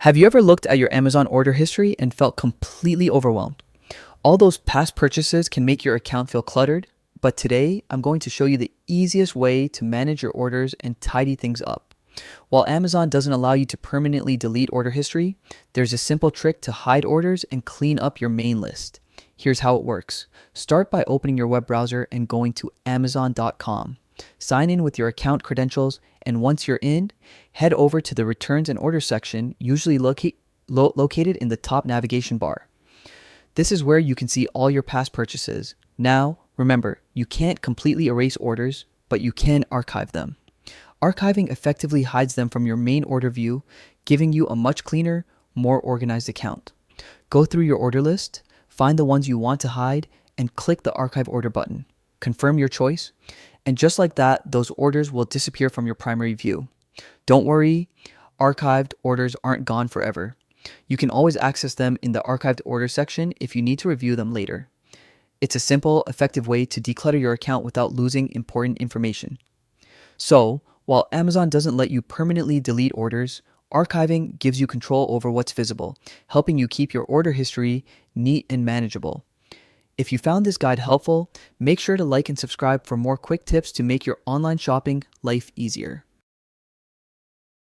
Have you ever looked at your Amazon order history and felt completely overwhelmed? All those past purchases can make your account feel cluttered, but today I'm going to show you the easiest way to manage your orders and tidy things up. While Amazon doesn't allow you to permanently delete order history, there's a simple trick to hide orders and clean up your main list. Here's how it works. Start by opening your web browser and going to Amazon.com. Sign in with your account credentials, and once you're in, head over to the Returns and Orders section, usually located in the top navigation bar. This is where you can see all your past purchases. Now, remember, you can't completely erase orders, but you can archive them. Archiving effectively hides them from your main order view, giving you a much cleaner, more organized account. Go through your order list, find the ones you want to hide, and click the Archive Order button. Confirm your choice, and just like that, those orders will disappear from your primary view. Don't worry, archived orders aren't gone forever. You can always access them in the Archived Orders section if you need to review them later. It's a simple, effective way to declutter your account without losing important information. So, while Amazon doesn't let you permanently delete orders, archiving gives you control over what's visible, helping you keep your order history neat and manageable. If you found this guide helpful, make sure to like and subscribe for more quick tips to make your online shopping life easier.